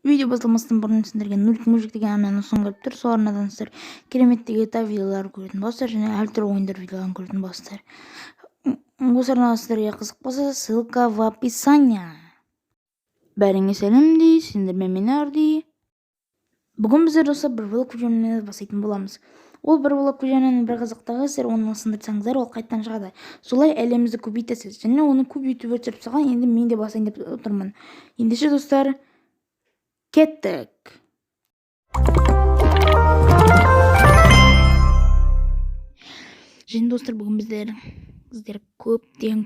Видео басталмастан бұрын сіздерге нулик мужик деген арнаны ұсынып тұр. Сол арнадан сіздер керемет GTA видеоларын көретін болсыздар және әртүрлі ойындар видеоларын көретін болсыздар. Осы арнаға сіздерге қызық болса, ссылка в описании. Бәріңе сәлем дей, сендермен мен Арди. Бүгін біздер достар бір влог видеоны бастайтын боламыз. Ол бір влог видеоның бір қызықтығы, сіздер оны сындырсаңыздар, ол қайттан шығады. Солай әлемімізді көбейтесіз және оны көп ютубер түсіріп салған. Енді мен де басайын деп отырмын. Ендеше достар, кеттік. Және достар, бүгін біздер көптен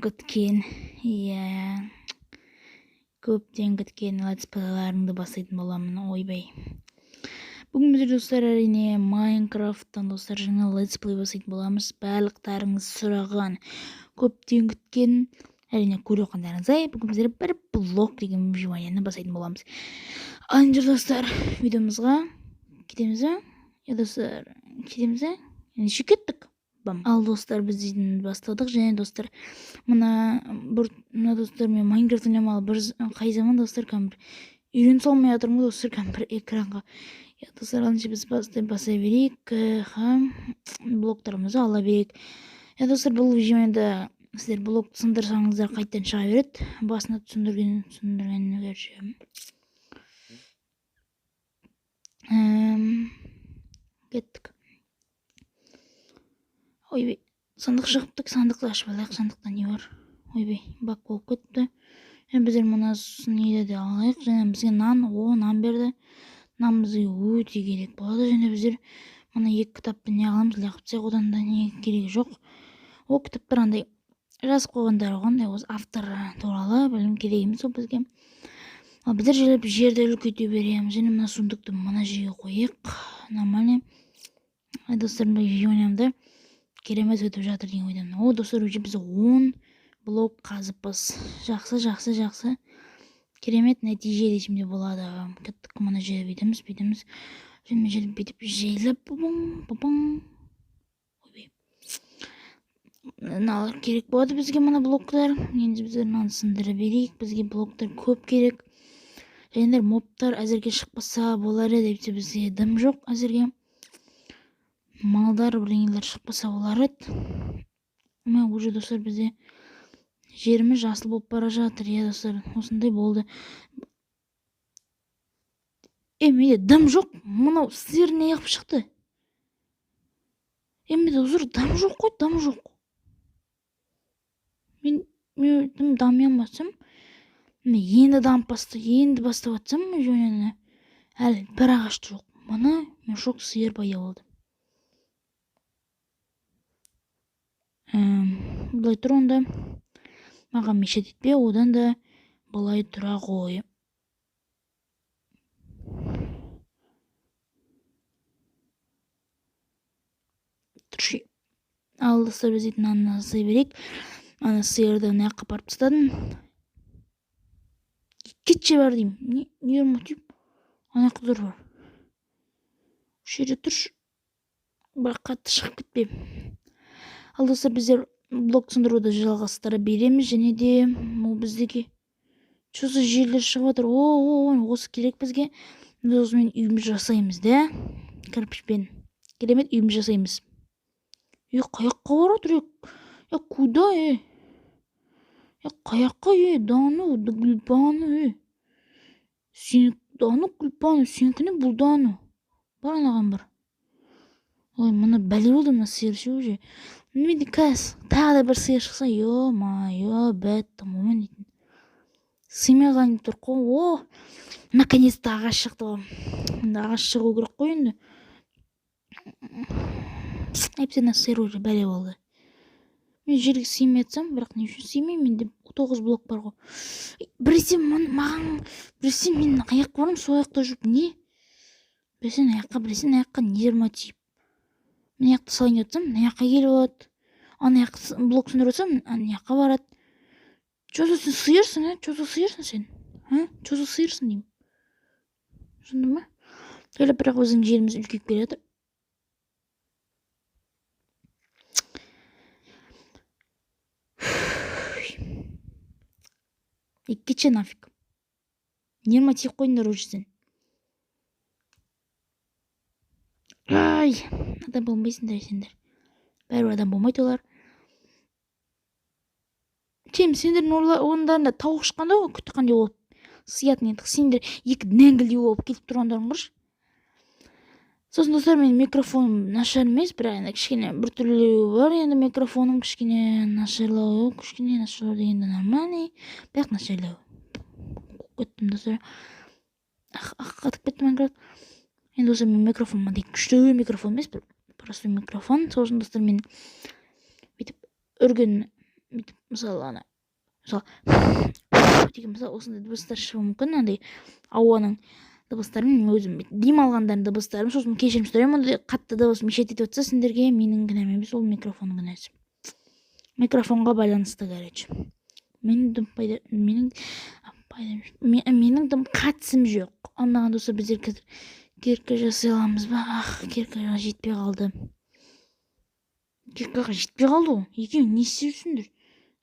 күткен Let's Play-ларыңды бастайтын боламын. Ойбай. Бүгін біздер достар әрине Майнкрафттан достар жаңа Let's Play бастайтын боламыз. Барлықтарыңыз сұраған, көптен күткен, әрине көре қандарыңыз. Бүгін біздер бір блог деген выживанияны бастайтын боламыз. Анжыр достар, видеомызға кетеміз бе? Достар, кетеміз бе? Ендеше кеттік. Ал достар, біз дейін бастадық және достар, мына достар, мен Майнкрафт ойнамалы бір қай заман достар, кәмір үйрен салмай жатырмын достар, кәмір экранға. Достар, алыншы біз басай берейік, блоктарымызды ала берейік. Достар, бұл выживанияда сіздер блок сындырсаңыздар қайттан шыға береді. Басына түсіндірген көрші. Кеттік. Ойбай, сандық шығыптық, сандықты ашып алайық. Сандықта не бар? Ойбай, бак болып кетті. Біздер мұнасын еді де алайық. Және бізге нан берді. Нан бізге өте керек болады. Және біздер мұна 2 кітапты не аламыз, ләқыпсақ, одан да не керек жоқ. Ол кітаптар андай жазып қойғандар оғандай, осы автор туралы білім керек емес ол бізге. Ал біздер жерді үлкейте береміз. Және мұна сундықты мұна жерге қойық. Нормально. Достар, видеоңымды керемет өтіп жатыр деген ойдамын. О, достар, өже біз 10 блок қазыппыз. Жақсы. Керемет нәтиже десемде болады. Кеттік, мұна жерді бейтіміз. Және жерді бейтіп жейліп. Мыналар керек болады бізге мұна блоктар. Енді біздер мынаны сындыра берейік. Бізге блоктар көп керек. Және мобтар әзірге шықпаса болар еді. Бізге дым жоқ әзірге. Малдар бірдеңелер шықпаса болар еді. Мен уже достар, бізде жеріміз жасыл болып бара жатыр. Достар, осындай болды. Менде дым жоқ. Мынау сіздер не қылып шықты? Менде достар, дым жоқ қой, дым жоқ. Мен дами алмасам, енді бастап атсам, әлі бір ағашты жоқ. Мұна мен жоқ, сиыр пайда болды. Бұлай тұр онда. Маған мешет етпе, одан да бұлай тұра қой. Тұршы. Ал достар, біз етін анына сай берейік. Ана сиырды наяққа барып тастадым. Кетші бар деймін. Не ұмытып? Ана қызыр бар. Шере тұршы. Бірақ қатты шығып кетпе. Ал достар, біздер блок сындыруды жалғастыра береміз. Және де ол біздегі шосы жерлер шығып отыр. Осы керек бізге. Біз осымен үйіміз жасаймыз, да? Кірпішпен. Керемет үйіміз жасаймыз. Қаяққа бар отыр? Куда, қаяққа, Дану, Гүлбану, Дану, Гүлбану, сенкіні бұл Дану. Бар анаған бар. Ой, мұны бәлі болды мұна сиыр ше уже. Менде кәс, тағы да бір сиыр шықса, бәттім, омен дейтін. Сыймаған тұр қой, наконец-то ағаш шықты. Ағаш шығу керек қой енді. Әпсена сиыр уже бәлі болды. Мен жерге сыймай атсам, бірақ не үшін сыймай, менде 9 блок бар ғой. Біресе мен аяқ барым, сол аяқта жүріп, не? Біресе аяққа нерма тиіп. Мен аяқты салайын өтсем, аяққа келіп алады. Ана аяқты блок сындырып өтсем, ана аяққа барады. Чөзі сен сиырсың, Чөзі сиырсың сен? Чөзі сиырсың деймін. Жынды ма? Бірақ өзің жеріміз үлкейіп келеді. Кетші нафиг. Нерма тиіп қойыңдар уже сен. Ай, адам болмайсыңдар сендер. Бәрібір адам болмайды олар. Сендердің орындарында тауық шыққанда ғой күтіқандай болып сиятын едік. Сендер екі нәңгілдей болып келіп тұрғандарың құршы. Сосын достар, менің микрофоным нашар емес, бірақ енді кішкене біртүрлеуі бар. Енді микрофоным кішкене нашарлау дегенде нормальный, бірақ нашарлау. Кеттім достар. Қатып кеттім Майнкрафт. Енді достар, мен микрофоным мындай күшті микрофон емес, просто микрофон. Сосын достар, мен бүйтіп үрген бүйтіп мысалы осындай дыбыстар шығуы мүмкін, андай ауаның дыбыстарын мен өзім дем алғандардың дыбыстарын. Сосын кешірім сұраймын, ондай қатты дыбыс мешет етіп жатса сендерге менің кінәм емес, ол микрофонның кінәсі. Микрофонға байланысты, короче. Менің дым қатысым жоқ. Анаған достар, біздер қазір кирка жасай аламыз ба? Киркаға жетпей қалды. Киркаға жетпей қалды ғой. Екеуің не істеп жүрсіңдер?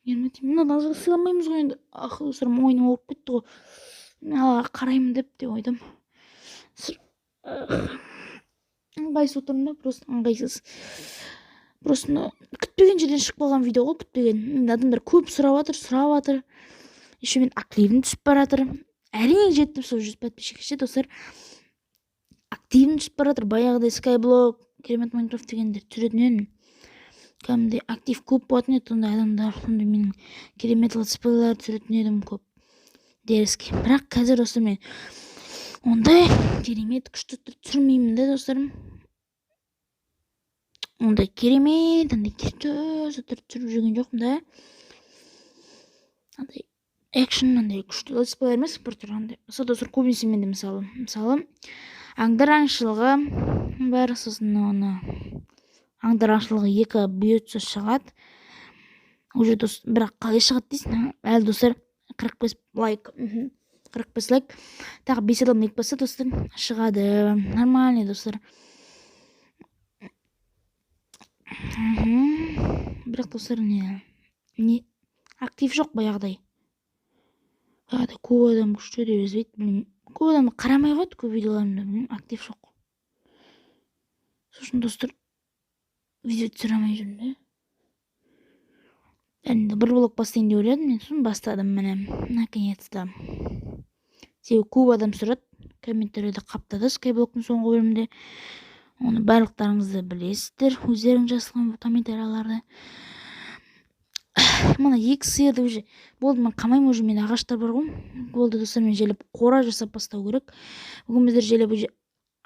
Мына азға сыйламаймыз ғой енді. Достар, мойным ауырып кетті ғой. Қараймын деп ойдым. Ыңғайсыз отырмын да, просто ыңғайсыз. Просто күтпеген жерден шығып қалған видео ғой, күтпеген. Адамдар көп сұрап жатыр. Еще мен активім түсіп баратыр. Әрине жеттім сол 100 подписчикке, достар. Активім түсіп баратыр. Баяғыдай Skyblock, керемет Майнкрафт дегендер түсіретінен кәдімгідей актив көп болатын еді. Ондай адамдар, сондай менің керемет летсплейлер түсіретін едім көп. Дерзкий. Бірақ қазір достар, мен ондай керемет күшті түсірмеймін де, достарым. Ондай керемет, андай күшті түсіріп жүрген жоқпын да. Андай экшн, андай күшті летсплейлер емес, бір тұрғандай. Достар, көбінесе менде мысалы аңдар аңшылығы бар, сосын оны аңдар аңшылығы 2 бұйыртса шығады. Уже достар, бірақ қалай шығады дейсің? Әлі достар, 45 лайк. 45 лайк. Тағы 5 адам лайк басса, достар, шығады. Нормальный, достар. Бірақ достар, не актив жоқ баяғыдай. Көп адам күшті деп өзбейді, білмеймін. Көп адамды қарамай қойды, көп видеоларымды, білмеймін, актив жоқ. Сосын достар, видео түсіре алмай жүрмін. Енді бір блог бастайын деп ойладым, мен сосын бастадым, міне, наконец-то. Себебі көп адам сұрады, комменттерде қаптады Skyblock'тың соңғы бөлімінде. Оны барлықтарыңызды білесіздер, өздерің жазған комментарияларды. Мына 2 сиырды уже болды, мен қамаймын, уже мен ағаштар бар ғой. Болды достар, мен желеп қора жасап бастау керек. Бүгін біздер желеп уже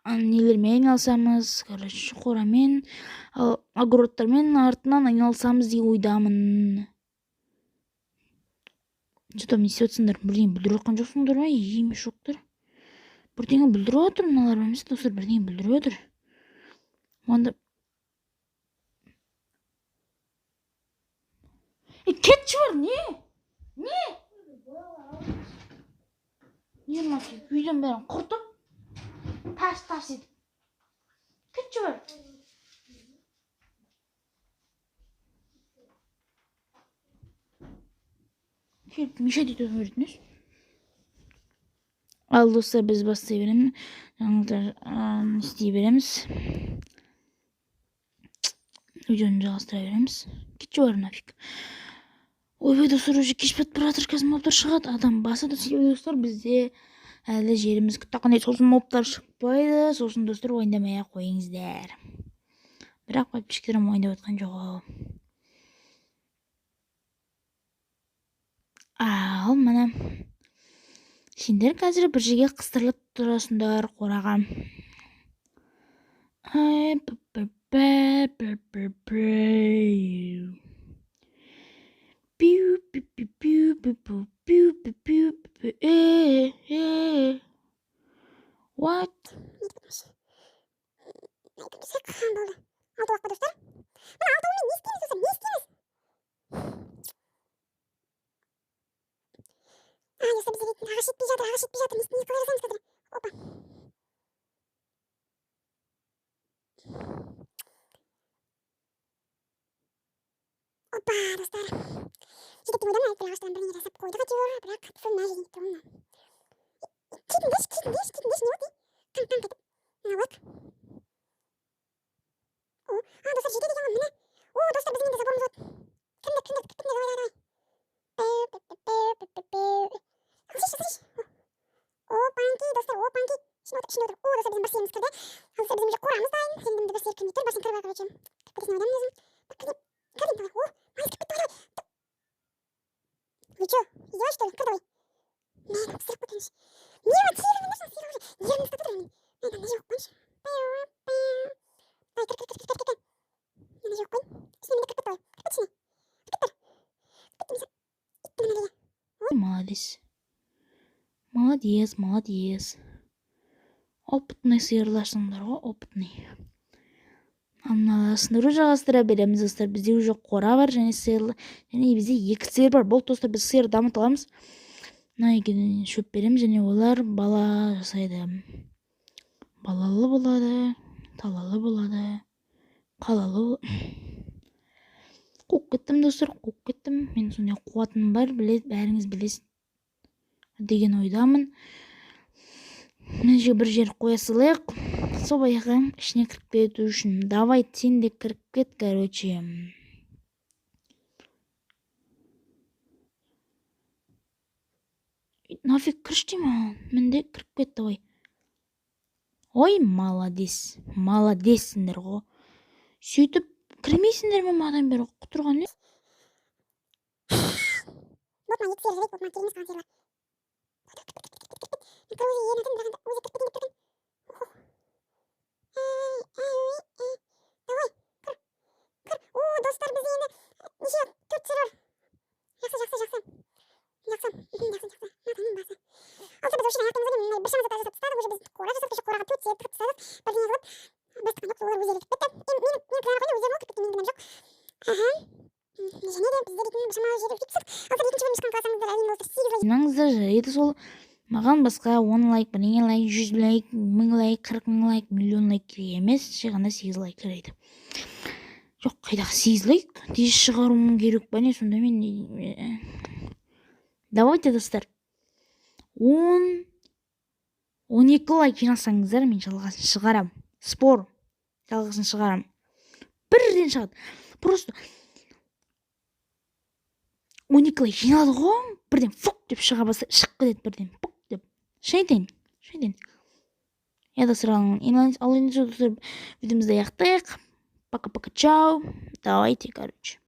нелермен айналысамыз, короче, қорамен, огородтармен артынан айналысамыз деп ойдамын. Что-то не істеп жатсыңдар, бірдеңе бүлдіріп жатқан жоқсыңдар ма? Емес жоқтар. Бірдеңе бүлдіріп жатыр, мыналар емес, достар, бірдеңе бүлдіріп жатыр. Онда кетші бар, не? Не маки, үйден бәрін құртып, тас едім. Кетші бар. Келіп, мешет етудің өретініз. Ал достар, біз бастай береміз. Жаңылдар істей береміз. Видеоны жалғастыра береміз. Кетші бар, нафиг. Ойбай достар, уже кеш батып баратыр, қазір мобтар шығады. Адам басады, достар, бізде әлі жеріміз күттақандай, сосын мобтар шықпайды. Сосын достар, ойындамай-ақ қойыңыздар. Бірақ подписчиктерім ойындап отқан жоқ. Ал мына сендер қазір бір жерге қыстырылып тұрасыңдар қораға. What? Опа, достар. Жететін ойдам, әліппен ағаштан бірдеңе жасап қойдық әйтеуір, бірақ сол мына жерге тұрмын. Кетіңдерші, не болды? Қаңқ етіп. Мына вот. опаньки. Ішіне отыр. О, достар, біздің бір сиырымыз кірді. Ал достар, біздің уже қорамыз дайын. Енді бір сиыр кірмей тұр. Барсын кіріп ал, короче. Кіріп кетесін ойдамын өзім. Кірдім, давай. О, майыс кіріп кетті, давай. Вы чё, издеваетесь, что ли? Кір, давай. Мен пісіріп көтіріңіз. Не вот сиырым, не сиыр уже. Ерін ұстатып тұрмын. Мен ана жоқ қойшы. Давай, кір. Ана жоқ қойын. Үстіне менде кіріп кетті, давай. Кіріп кетсіне. Молодец. Молодец, молодец. Опытный сиырларсыңдар ғой, опытный. Мыналарсыңдар жалғастыра береміз достар. Бізде уже қора бар және сиырлы. Және бізде 2 сиыр бар. Бұл достар біз сиыр дамытыламыз. Мына екеуіне шөп береміз және олар бала жасайды. Балалы болады, талалы болады, қалалы. Қуып кеттім достар, қуып кеттім. Мен сондай қуатым бар, бәріңіз білесіз деген ойдамын. Мен бір жер қоя салайық. Сол баяғы ішіне кіріп кету үшін. Давай, сен де кіріп кет, короче. Нафиг кіршті ма? Менде кіріп кетті, ой. Ой, молодец. Молодецсіңдер ғой. Сөйтіп кірмейсіңдер ме мадан бері құтырған не? Вот ма 2 сиыр жібек, вот ма керемес қалған сиырлар. Мен кір өзі ерін атым, бірақ өзі кіріп кетейін деп тұрдым. Давай, кір. О, достар, бізде енді неше 4 сиыр бар. Жақсы. Матаның басы. Ал біз осы аяқтымызға бір шамасы жасап тастадық. Уже біз қора жасап, қораға 4 сиыр кіріп тастадық. Бірдеңе қылып, біз тыққан жоқ, олар өздері кіріп кетті. Мен кінәлі қойды, өздері болып кіріп кетті, менің кінәм жоқ. Және де біздер дейтін бір шамалы жерде өтіп түстік. Ал екінші бөлім шыққан қаласаңыздар, әрине достар, 8 лайк. Жинаңыздар, жарайды сол. Маған басқа 10 лайк, 1 лайк, 100 лайк, 1000 лайк, 40 000 лайк, миллион лайк керек емес. Шеғанда 8 лайк жарайды. Жоқ, қайдағы 8 лайк? Тез шығаруым керек па не сонда мен... Давайте, достар. 10-12 лайк жинасаңыздар, мен жалғасын шығарам. Спор. Жалғасын шығарам. Бірден шығады. Просто 12 лайк жинады ғой, бірден фук деп шыға баса, шығып кетеді бірден. Пук деп. Шайтан. Я достар, ал енді достар, видеомызды аяқтайық. Пока-пока, чао. Давайте, короче.